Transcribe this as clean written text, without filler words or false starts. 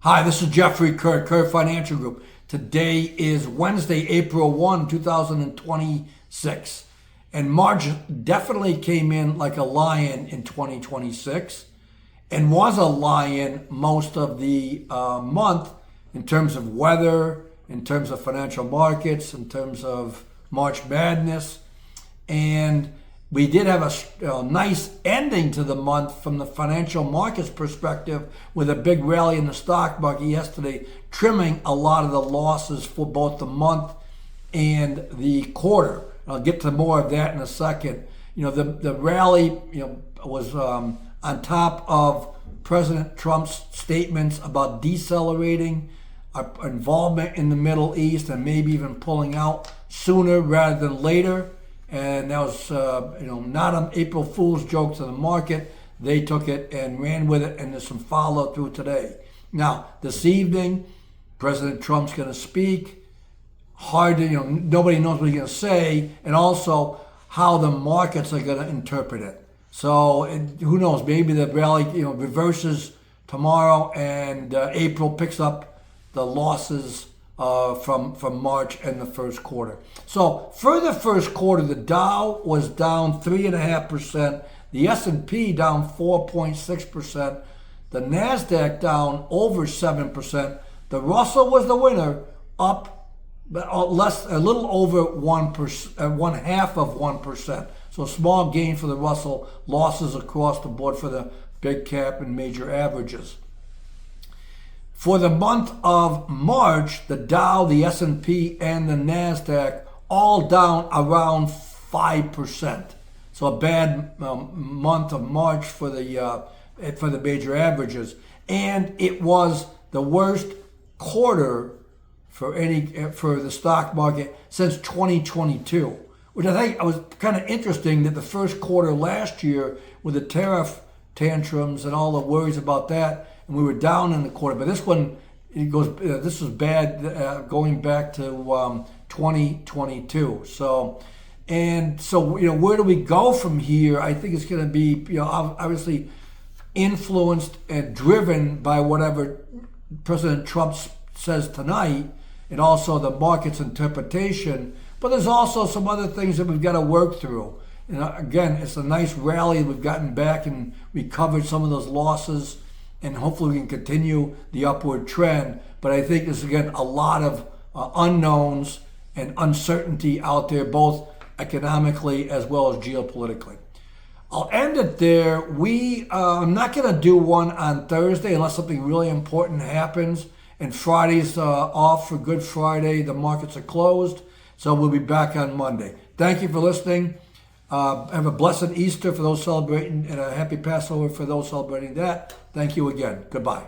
Hi, this is Jeffrey Kerr Financial Group. Today is Wednesday, April 1, 2026. And March definitely came in like a lion in 2026 and was a lion most of the month in terms of weather, in terms of financial markets, in terms of March Madness. And we did have a nice ending to the month from the financial markets perspective with a big rally in the stock market yesterday, trimming a lot of the losses for both the month and the quarter. I'll get to more of that in a second. The rally, was on top of President Trump's statements about decelerating our involvement in the Middle East and maybe even pulling out sooner rather than later. And that was, not an April Fool's joke to the market. They took it and ran with it, and there's some follow through today. Now, this evening, President Trump's going to speak. Hard to, nobody knows what he's going to say, and also how the markets are going to interpret it. So who knows? Maybe the rally, reverses tomorrow, and April picks up the losses from March and the first quarter. So for the first quarter, the Dow was down 3.5%, the S&P down 4.6%, the Nasdaq down over 7%. The Russell was the winner, up a little over 1%, 1/2%. So a small gain for the Russell, losses across the board for the big cap and major averages. For the month of March, the Dow, the S&P, and the Nasdaq all down around 5%. So a bad month of March for the major averages, and it was the worst quarter for the stock market since 2022, which I think was kind of interesting that the first quarter last year with the tariff tantrums and all the worries about that, and we were down in the quarter. But this one, this was bad going back to 2022. So where do we go from here? I think it's going to be, obviously influenced and driven by whatever President Trump says tonight, and also the market's interpretation. But there's also some other things that we've got to work through. Again, it's a nice rally. We've gotten back and recovered some of those losses, and hopefully we can continue the upward trend. But I think there's, again, a lot of unknowns and uncertainty out there, both economically as well as geopolitically. I'll end it there. I'm not going to do one on Thursday unless something really important happens. And Friday's off for Good Friday. The markets are closed. So we'll be back on Monday. Thank you for listening. Have a blessed Easter for those celebrating, and a happy Passover for those celebrating that. Thank you again. Goodbye.